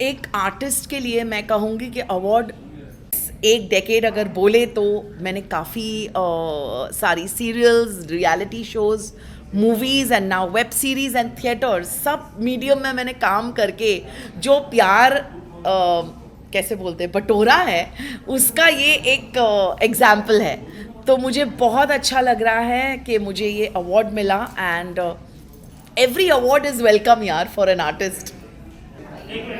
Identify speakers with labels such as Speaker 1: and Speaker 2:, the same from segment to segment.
Speaker 1: एक आर्टिस्ट के लिए मैं कहूँगी कि अवार्ड एक डेकेड अगर बोले तो मैंने काफ़ी सारी serials, reality shows, movies and now web series and theatres, सब मीडियम में मैंने काम करके जो प्यार कैसे बोलते हैं बटोरा है, उसका ये एक एग्जाम्पल है। तो मुझे बहुत अच्छा लग रहा है कि मुझे ये अवार्ड मिला and every award is welcome यार फॉर एन आर्टिस्ट।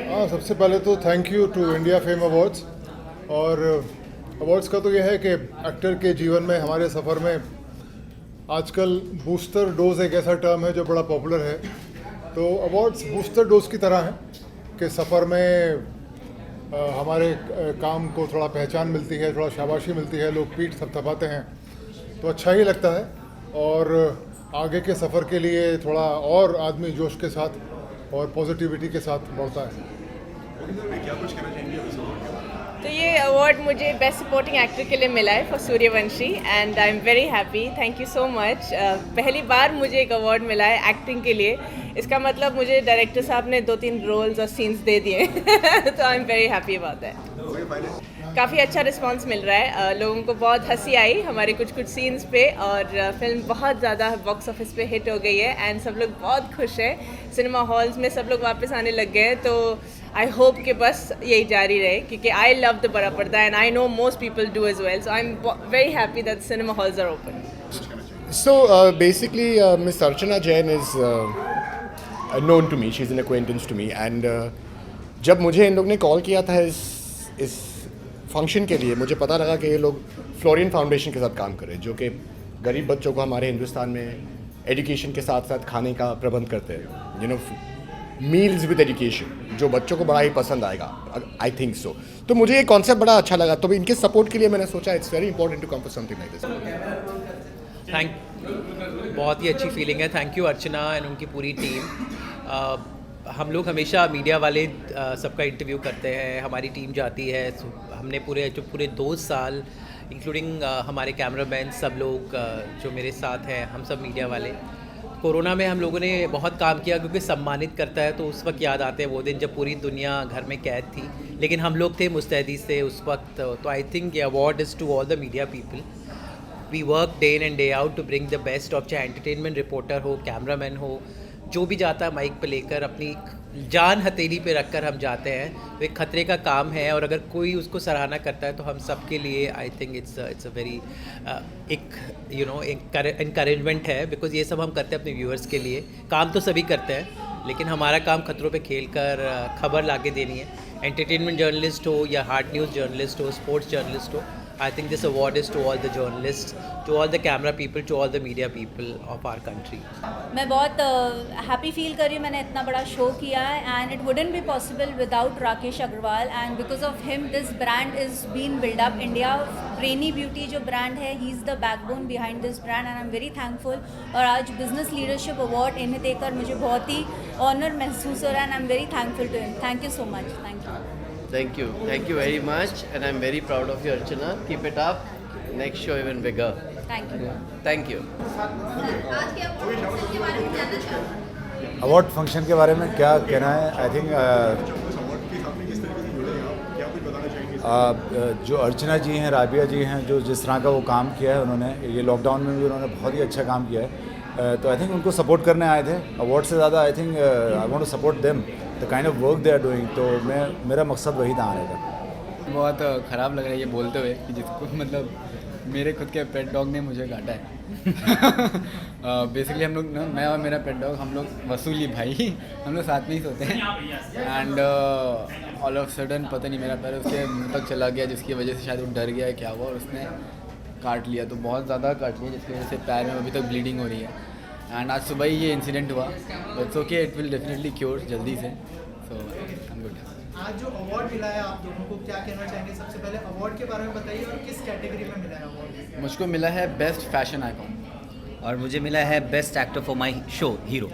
Speaker 2: हाँ, सबसे पहले तो thank you to India fame Awards. और अवार्ड्स का तो यह है कि एक्टर के जीवन में, हमारे सफ़र में आजकल बूस्टर डोज एक ऐसा टर्म है जो बड़ा पॉपुलर है। तो अवार्ड्स बूस्टर डोज की तरह हैं कि सफ़र में हमारे काम को थोड़ा पहचान मिलती है, थोड़ा शाबाशी मिलती है, लोग पीठ थपथपाते हैं तो अच्छा ही लगता है। और आगे के सफ़र के लिए थोड़ा और आदमी जोश के साथ और पॉजिटिविटी के साथ बढ़ता है।
Speaker 3: क्या कुछ कहना चाहेंगे?
Speaker 4: तो ये अवार्ड मुझे बेस्ट सपोर्टिंग एक्टर के लिए मिला है for Suryavanshi and I am very happy, thank you so much. पहली बार मुझे एक अवार्ड मिला है एक्टिंग के लिए, इसका मतलब मुझे डायरेक्टर साहब ने 2-3 रोल्स और सीन्स दे दिए तो आई am very happy about that. काफ़ी अच्छा रिस्पांस मिल रहा है, लोगों को बहुत हंसी आई हमारे कुछ सीन्स पे और फिल्म बहुत ज़्यादा बॉक्स ऑफिस पे हिट हो गई है एंड सब लोग बहुत खुश हैं। सिनेमा हॉल्स में सब लोग वापस आने लग गए हैं, तो आई होप कि बस यही जारी रहे क्योंकि आई लव द बड़ा पर्दा and I know most people do as well, so I am very happy that cinema halls are open.
Speaker 5: So basically, Miss Archana Jain is known to me. She's an acquaintance to me. And जब मुझे इन लोग ने call किया था इस function के लिए, मुझे पता लगा कि ये लोग फ्लोरियन फाउंडेशन के साथ काम कर रहे हैं, जो कि गरीब बच्चों को हमारे हिंदुस्तान में एजुकेशन के साथ साथ खाने का प्रबंध करते हैं। You know, meals with education, जो बच्चों को बड़ा ही पसंद आएगा, आई थिंक सो। तो मुझे ये कॉन्सेप्ट बड़ा अच्छा लगा, तो इनके सपोर्ट के लिए मैंने सोचा it's very important to come for something like this.
Speaker 6: बहुत ही अच्छी फीलिंग है। थैंक यू अर्चना एंड उनकी पूरी टीम। हम लोग हमेशा मीडिया वाले सबका इंटरव्यू करते हैं, हमारी टीम जाती है, हमने पूरे 2 साल इंक्लूडिंग हमारे कैमरामैन सब लोग जो मेरे साथ हैं, हम सब मीडिया वाले, कोरोना में हम लोगों ने बहुत काम किया क्योंकि सम्मानित करता है तो उस वक्त याद आते हैं वो दिन जब पूरी दुनिया घर में कैद थी, लेकिन हम लोग थे मुस्तैदी से उस वक्त। तो आई थिंक ये award is to all the media people. We work day in and day out to bring the best of, चाहे एंटरटेनमेंट रिपोर्टर हो, कैमरामैन हो, जो भी जाता है माइक पे लेकर अपनी जान हथेली पे रखकर हम जाते हैं। तो एक खतरे का काम है और अगर कोई उसको सराहना करता है तो हम सब के लिए I think it's a very encouragement है, बिकॉज ये सब हम करते हैं अपने व्यूअर्स के लिए। काम तो सभी करते हैं लेकिन हमारा काम खतरों पे खेल कर खबर ला के देनी है। एंटरटेनमेंट जर्नलिस्ट हो या हार्ड न्यूज़ जर्नलिस्ट हो, स्पोर्ट्स जर्नलिस्ट हो, I think this award is to all the journalists, to all the camera people, to all the media people of our country.
Speaker 7: मैं बहुत हैप्पी फील कर रही हूँ, मैंने इतना बड़ा शो किया है and it wouldn't be possible without Rakesh Agarwal and because of him this brand is been build up. India Brainy Beauty जो ब्रांड है, he is the backbone behind this brand and I am very thankful. और आज business leadership award इन्हें देकर मुझे बहुत ही honour महसूस हो रहा है and I am very thankful to him. Thank you so much.
Speaker 8: Thank you very much, and I'm very proud of you, Archana. Keep it up. Next show even bigger. Thank you.
Speaker 9: Award function के बारे में क्या कहना है? I think जो अर्चना जी हैं, राबिया जी हैं, जो जिस तरह का वो काम किया है उन्होंने, ये लॉकडाउन में भी उन्होंने बहुत ही अच्छा काम किया है। तो आई थिंक उनको सपोर्ट करने आए थे। अवार्ड से ज़्यादा I think I want to support them the kind of work they are doing. तो मेरा मकसद वही था आने का।
Speaker 10: बहुत ख़राब लग रहा है ये बोलते हुए कि जिसको मतलब मेरे खुद के पेट डॉग ने मुझे काटा है। बेसिकली हम लोग ना, मैं और मेरा पेट डॉग, हम लोग वसूली भाई, हम लोग साथ में ही सोते हैं एंड ऑल ऑफ सडन पता नहीं मेरा पैर उसके मुंह तक चला गया, जिसकी वजह से शायद वो डर गया क्या हुआ और उसने काट लिया। तो बहुत ज़्यादा काट लिया जिसकी वजह से पैर में अभी तक ब्लीडिंग हो रही है एंड आज सुबह ही ये इंसिडेंट हुआ। But okay, it will definitely cure जल्दी से। सो आई एम गुड।
Speaker 11: आज जो अवार्ड मिला है आप दोनों को, क्या कहना चाहेंगे? सबसे पहले अवार्ड के बारे में बताइए और किस कैटेगरी में मिला है अवार्ड?
Speaker 10: मुझको मिला है बेस्ट फैशन आइकॉन
Speaker 12: और मुझे मिला है best actor for my show hero.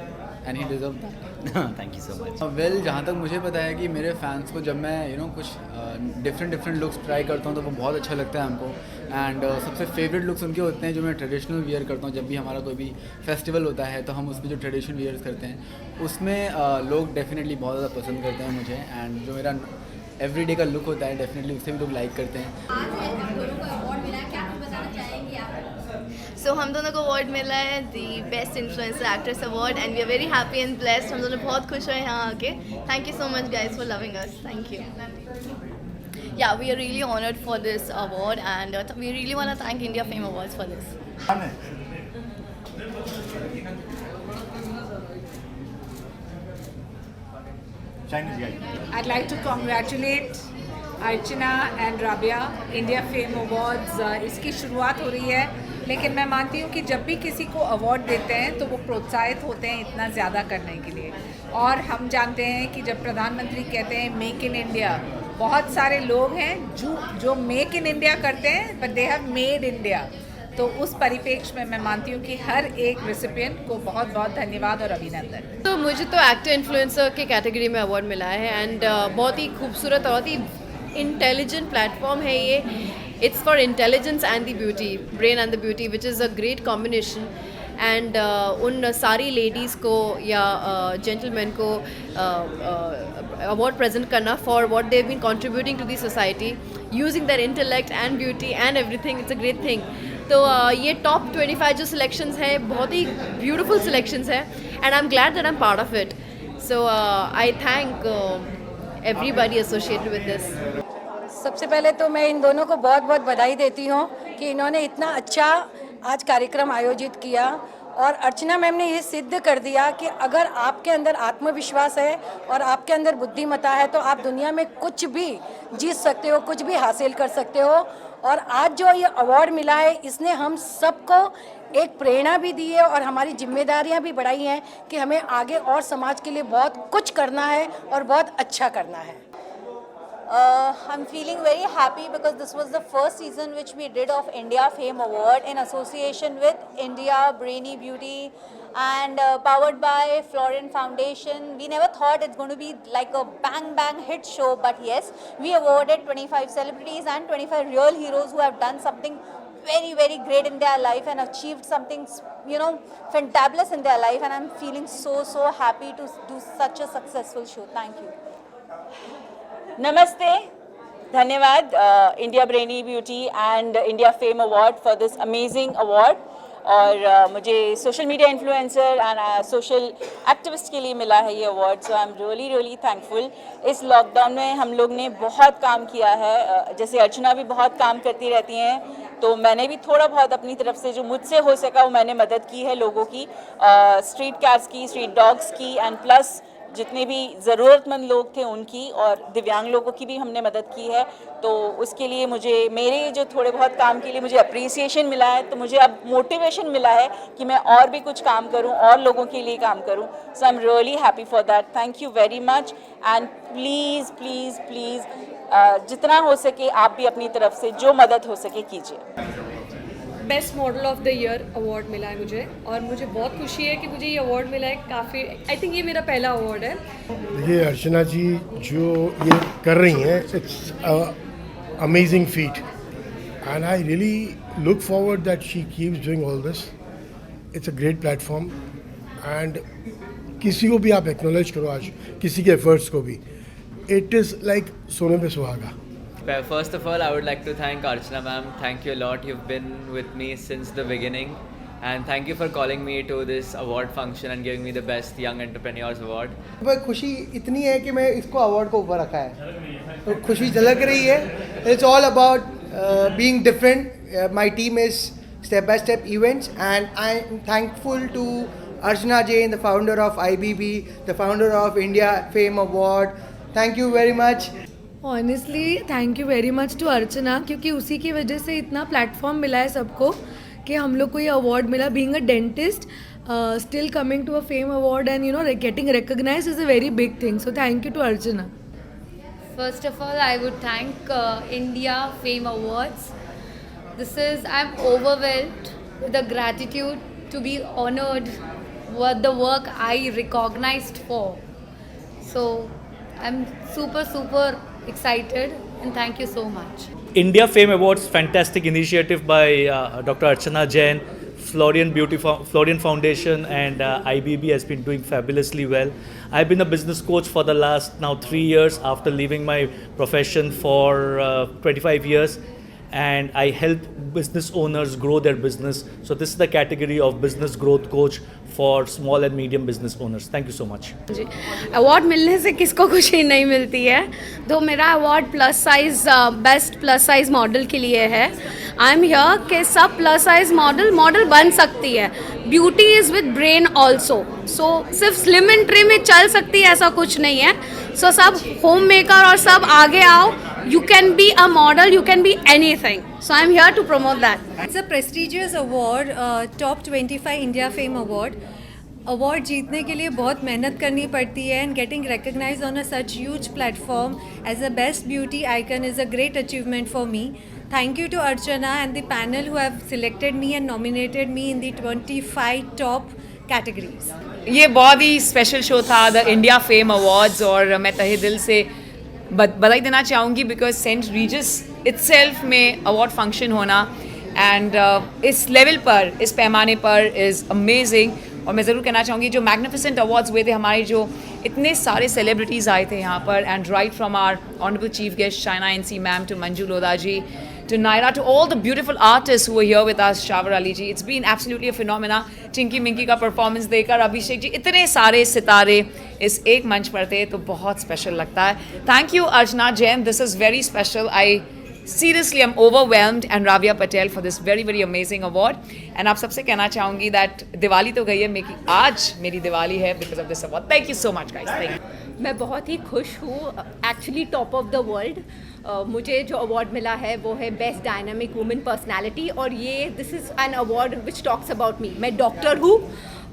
Speaker 10: And he deserve that.
Speaker 12: Thank you so much.
Speaker 10: Well जहाँ तक मुझे पता है कि मेरे फैंस को जब मैं कुछ डिफरेंट लुक्स ट्राई करता हूँ तो वो बहुत अच्छा लगता है हमको। एंड सबसे फेवरेट लुक्स उनके होते हैं जो मैं ट्रेडिशनल वियर करता हूँ। जब भी हमारा कोई भी फेस्टिवल होता है तो हम उसमें जो ट्रेडिशनल वियर्स करते हैं उसमें लोग डेफिनेटली बहुत ज़्यादा पसंद करते हैं मुझे। एंड जो मेरा एवरीडे का लुक होता है डेफिनेटली उससे भी लोग लाइक करते हैं।
Speaker 13: सो हम दोनों को अवार्ड मिला है the best influencer actress award and we are very happy and blessed. हम दोनों बहुत खुश हुए यहाँ आके। Thank you so much guys for loving us. Thank you. Yeah, we are really honored for this award and we really want to thank India Fame Awards for this.
Speaker 14: I'd like to congratulate Archana and Rabia India fame awards. इसकी शुरुआत हो रही है, लेकिन मैं मानती हूँ कि जब भी किसी को अवार्ड देते हैं तो वो प्रोत्साहित होते हैं इतना ज़्यादा करने के लिए। और हम जानते हैं कि जब प्रधानमंत्री कहते हैं मेक इन इंडिया, बहुत सारे लोग हैं जो मेक इन इंडिया करते हैं but they have made India. तो उस परिप्रेक्ष्य में मैं मानती हूँ कि हर एक रेसिपिएंट को बहुत बहुत धन्यवाद और अभिनंदन।
Speaker 4: तो मुझे तो एक्टर इन्फ्लुएंसर के कैटेगरी में अवार्ड मिला है एंड बहुत ही खूबसूरत और बहुत ही इंटेलिजेंट प्लेटफॉर्म है ये। It's for intelligence and the beauty, brain and the beauty, which is a great combination. And उन सारी लेडीज़ को या जेंटलमैन को अवार्ड प्रेजेंट करना for what they have been contributing to the society using their intellect and beauty and everything, it's a great thing. तो ये top 25 जो selections हैं बहुत ही ब्यूटीफुल सिलेक्शंस हैं and I am glad that I am part of it. So I thank everybody associated with this.
Speaker 14: सबसे पहले तो मैं इन दोनों को बहुत बहुत बधाई देती हूँ कि इन्होंने इतना अच्छा आज कार्यक्रम आयोजित किया। और अर्चना मैम ने ये सिद्ध कर दिया कि अगर आपके अंदर आत्मविश्वास है और आपके अंदर बुद्धिमत्ता है तो आप दुनिया में कुछ भी जीत सकते हो, कुछ भी हासिल कर सकते हो। और आज जो ये अवार्ड मिला है इसने हम सबको एक प्रेरणा भी दी है और हमारी जिम्मेदारियां भी बढ़ाई हैं कि हमें आगे और समाज के लिए बहुत कुछ करना है और बहुत अच्छा करना है।
Speaker 7: I'm feeling very happy because this was the first season which we did of India Fame Award in association with India Brainy Beauty and powered by Florent Foundation. We never thought it's going to be like a bang hit show, but yes, we awarded 25 celebrities and 25 real heroes who have done something very great in their life and achieved something fantabulous in their life, and I'm feeling so happy to do such a successful show. Thank you.
Speaker 15: नमस्ते, धन्यवाद India Brainy beauty and India fame award for this amazing award. और मुझे social media influencer and social activist के लिए मिला है ये award. So I am really thankful. इस लॉकडाउन में हम लोग ने बहुत काम किया है, जैसे अर्चना भी बहुत काम करती रहती हैं, तो मैंने भी थोड़ा बहुत अपनी तरफ से जो मुझसे हो सका वो मैंने मदद की है लोगों की, स्ट्रीट कैट्स की, स्ट्रीट डॉग्स की, एंड प्लस जितने भी ज़रूरतमंद लोग थे उनकी और दिव्यांग लोगों की भी हमने मदद की है। तो उसके लिए मुझे मेरे जो थोड़े बहुत काम के लिए मुझे अप्रिसिएशन मिला है, तो मुझे अब मोटिवेशन मिला है कि मैं और भी कुछ काम करूं और लोगों के लिए काम करूं। So I am really happy for that. Thank you very much and please जितना हो सके आप भी अपनी तरफ से जो मदद हो सके कीजिए।
Speaker 4: Best model of the year award मिला है मुझे और मुझे बहुत खुशी है कि मुझे ये अवार्ड मिला है। काफ़ी आई थिंक ये मेरा पहला अवार्ड है।
Speaker 16: ये अर्चना जी जो ये कर रही हैं, it's amazing feet and I really look forward that she keeps doing all this. It's a great platform and किसी को भी आप एक्नॉलेज करो आज, किसी के एफर्ट्स को भी, इट इज़ लाइक सोने पे सुहागा।
Speaker 12: First of all, I would like to thank Archana ma'am. Thank you a lot. You've been with me since the beginning. And thank you for calling me to this award function and giving me the Best Young Entrepreneurs Award.
Speaker 11: खुशी इतनी है कि मैं इसको award को ऊपर रखा है, तो खुशी झलक रही है। It's all about being different. My team is step by step events and I'm thankful to Archana Jain, the founder of IBB, the founder of India Fame Award. Thank you very much.
Speaker 4: Honestly thank you very much to Archana, क्योंकि उसी की वजह से इतना platform मिला है सबको कि हम लोग को ये अवार्ड मिला। Being a dentist still coming to a fame award and getting recognized is a very big thing. So thank you to Archana.
Speaker 7: First of all, I would thank India Fame Awards. I'm overwhelmed with the gratitude to be honored
Speaker 17: the work I recognized for. So I'm super excited and thank you so much.
Speaker 18: India Fame Awards, fantastic initiative by Dr. Archana Jain, Florian Foundation, and IBB has been doing fabulously well. I've been a business coach for the last now 3 years after leaving my profession for 25 years, and I help business owners grow their business. So this is the category of business growth coach for small and medium business owners. Thank you so much.
Speaker 19: जी award मिलने से किसको खुशी नहीं मिलती है, तो मेरा award plus size best plus size model के लिए है. आई एम हियर कि सब प्लस साइज मॉडल बन सकती है. Beauty is with brain also. So सिर्फ स्लिम एंड ट्रिम में चल सकती है ऐसा कुछ नहीं है. सो सब होम मेकर और सब आगे आओ. You can be a model, you can be anything. So I'm here to promote that.
Speaker 20: It's a prestigious award, Top 25 India Fame Award. Award जीतने के लिए बहुत मेहनत करनी पड़ती है, and getting recognize on a such huge platform as a best beauty icon is a great achievement for me. Thank you to Archana and the panel who have selected me and nominated me in the 25 top categories.
Speaker 1: ये बहुत ही special show था, the India fame Awards, और मैं तहे दिल से बधाई देना चाहूँगी बिकॉज सेंट रीजस इटसेल्फ में अवार्ड फंक्शन होना एंड इस लेवल पर, इस पैमाने पर इज़ अमेजिंग. और मैं ज़रूर कहना चाहूँगी जो मैग्निफिसेंट अवार्ड्स हुए थे, हमारे जो इतने सारे सेलिब्रिटीज़ आए थे यहाँ पर, and right from our honourable chief guest Shaina NC ma'am to Manju Lodha ji to Naira, to all the beautiful artists who were here with us, Shawar Ali ji. It's been absolutely a phenomena. Chinky Minky का performance देखकर अभिषेक जी, इतने सारे सितारे इस एक मंच पर थे, तो बहुत स्पेशल लगता है. Thank you Archana Jain, this is very special. I seriously am overwhelmed, and Rabia Patel for this very amazing award. And आप सबसे कहना चाहूँगी that दिवाली तो गई है, आज मेरी दिवाली है because of this award. Thank you so much guys. Thank you.
Speaker 21: मैं बहुत ही खुश हूँ. Actually top of the world मुझे जो अवार्ड मिला है वो है बेस्ट डायनामिक वुमेन पर्सनालिटी, और ये this is an award which talks about me. मैं डॉक्टर हूँ,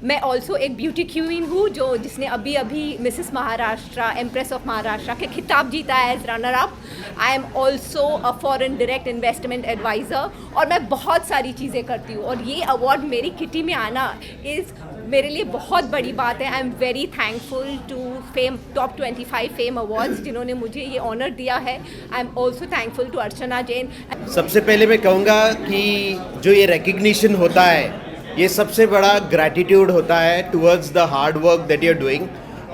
Speaker 21: मैं ऑल्सो एक ब्यूटी क्वीन हूँ जिसने अभी Mrs Maharashtra, empress of Maharashtra के खिताब जीता है as runner up. I am also a foreign direct investment advisor, और मैं बहुत सारी चीज़ें करती हूँ, और ये अवार्ड मेरी किटी में आना इज़ मेरे लिए बहुत बड़ी बात है. I am very thankful to fame top 25 fame awards जिन्होंने मुझे ये ऑनर दिया है. I am also thankful to Archana Jain.
Speaker 22: सबसे पहले मैं कहूँगा कि जो ये रिकग्निशन होता है, ये सबसे बड़ा ग्रैटिट्यूड होता है towards the hard work that you are doing.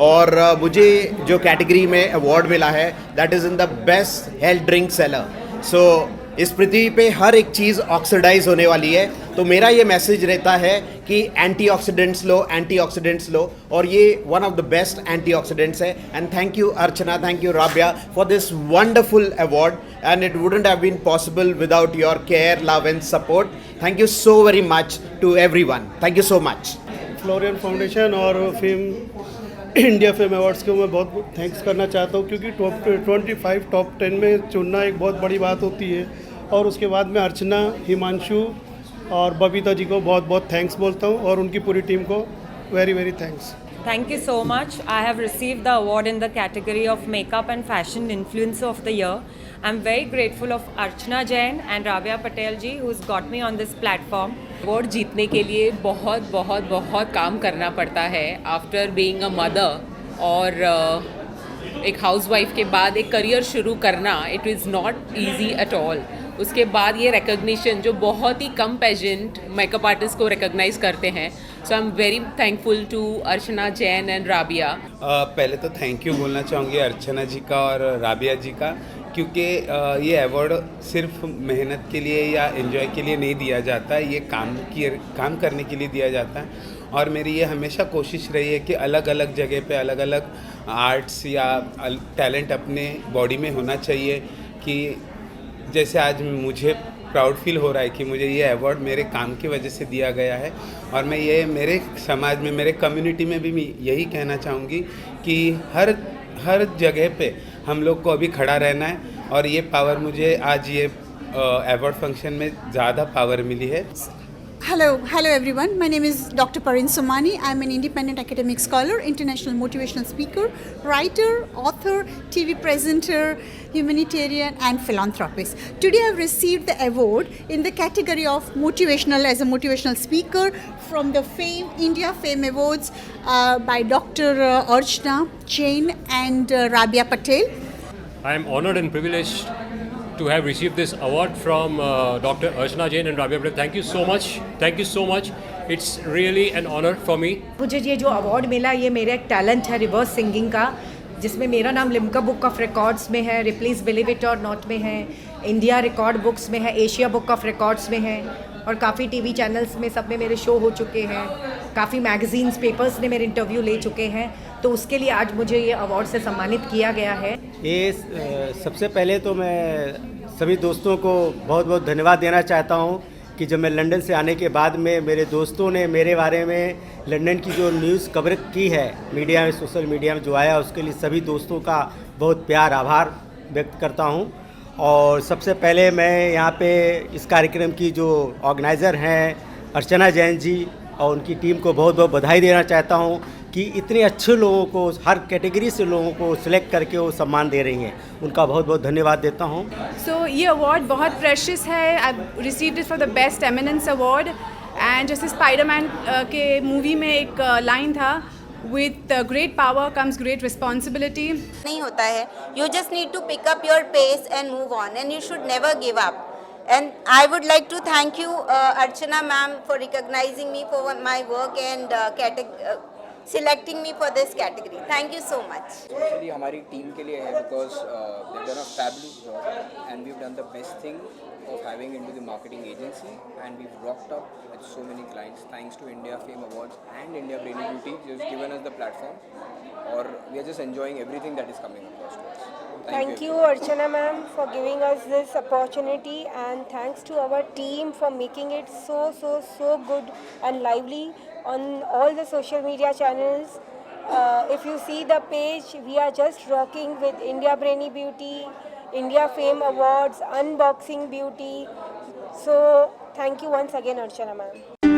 Speaker 22: और मुझे जो कैटेगरी में अवार्ड मिला है that is in the best health drink seller. So इस पृथ्वी पे हर एक चीज़ ऑक्सीडाइज होने वाली है, तो मेरा ये मैसेज रहता है कि एंटीऑक्सीडेंट्स लो, और ये one of the best antioxidants है. And thank you Archana, thank you Rabia for this wonderful award, and it wouldn't have been possible without your care, love and support. Thank you so very much to everyone. Thank you so much.
Speaker 23: Florian foundation और India fame awards को मैं बहुत thanks करना चाहता हूँ, क्योंकि top 25 top 10 में चुनना एक बहुत बड़ी बात होती है. और उसके बाद मैं अर्चना, हिमांशु और बबीता जी को बहुत थैंक्स बोलता हूँ, और उनकी पूरी टीम को very thanks.
Speaker 24: Thank you so much. I have received the award in the category of Makeup and Fashion Influencer of the Year. I'm very grateful of Archana Jain and Rabia Patel ji who's got me on this platform.
Speaker 25: Award जीतने के लिए बहुत काम करना पड़ता है. After being a mother और एक हाउसवाइफ के बाद एक करियर शुरू करना, it is not easy at all. उसके बाद ये रिकग्निशन जो बहुत ही कम पेजेंट मेकअप आर्टिस्ट को रिकग्नाइज करते हैं. So I am very thankful to Archana Jain and Rabia.
Speaker 26: पहले तो थैंक यू बोलना चाहूँगी अर्चना जी का और राबिया जी का, क्योंकि ये अवार्ड सिर्फ मेहनत के लिए या एंजॉय के लिए नहीं दिया जाता है, ये काम करने के लिए दिया जाता है. और मेरी ये हमेशा कोशिश रही है कि अलग अलग जगह पे अलग अलग आर्ट्स या टैलेंट अपने बॉडी में होना चाहिए. कि जैसे आज मुझे प्राउड फील हो रहा है कि मुझे ये अवार्ड मेरे काम की वजह से दिया गया है, और मैं ये मेरे समाज में, मेरे कम्युनिटी में भी यही कहना चाहूँगी कि हर जगह पे हम लोग को अभी खड़ा रहना है. और ये पावर मुझे आज ये अवार्ड फंक्शन में ज़्यादा पावर मिली है.
Speaker 2: Hello everyone. My name is Dr. Parin Somani. I'm an independent academic scholar, international motivational speaker, writer, author, TV presenter, humanitarian and philanthropist. Today I've received the award in the category of motivational speaker from the India Fame Awards by Dr. Archana Jain and Rabia Patel.
Speaker 3: I am honored and privileged to have received this award from Dr. Archana Jain and Rabia Patel. Thank you so much. Thank you so much. It's really an honor for me.
Speaker 5: मुझे ये जो award मिला ये मेरा एक talent है reverse singing का, जिसमें मेरा नाम लिम्का बुक ऑफ रिकॉर्ड्स में है, रिप्लीज बिलीव इट और नॉट में है, इंडिया रिकॉर्ड बुक्स में है, एशिया बुक ऑफ रिकॉर्ड्स में है और काफ़ी टीवी चैनल्स में सब में मेरे शो हो चुके हैं, काफ़ी मैगजीन्स पेपर्स ने मेरे इंटरव्यू ले चुके हैं, तो उसके लिए आज मुझे ये अवार्ड से सम्मानित किया गया है।
Speaker 22: ये सबसे पहले तो मैं सभी दोस्तों को बहुत बहुत धन्यवाद देना चाहता हूँ कि जब मैं लंदन से आने के बाद में मेरे दोस्तों ने मेरे बारे में लंदन की जो न्यूज़ कवर की है मीडिया में, सोशल मीडिया में जो आया, उसके लिए सभी दोस्तों का बहुत प्यार आभार व्यक्त करता हूँ। और सबसे पहले मैं यहाँ पे इस कार्यक्रम की जो ऑर्गेनाइज़र हैं अर्चना जैन जी और उनकी टीम को बहुत बहुत बधाई देना चाहता हूँ कि इतने अच्छे लोगों को, हर कैटेगरी से लोगों को सिलेक्ट करके वो सम्मान दे रही हैं, उनका बहुत बहुत धन्यवाद देता हूँ।
Speaker 4: सो ये अवार्ड बहुत प्रेशियस है। I received it for the best eminence award and जैसे स्पाइडरमैन के मूवी में एक लाइन था, with great power comes great responsibility.
Speaker 6: नहीं होता है, you just need to pick up your pace and move on and you should never give up. And I would like to thank you Archana ma'am for recognizing me for my work and selecting me for this category. Thank you so much.
Speaker 8: Especially हमारी team के लिए है because they've done a fabulous job and we've done the best thing of having into the marketing agency and we've rocked up with so many clients thanks to India Fame Awards and India Brainy Beauty who's given us the platform, or we are just enjoying everything that is coming across to us.
Speaker 9: Thank you Archana ma'am for giving us this opportunity and thanks to our team for making it so good and lively on all the social media channels. If you see the page, we are just rocking with India Brainy Beauty, India Fame Awards, Unboxing Beauty. So thank you once again Archana ma'am.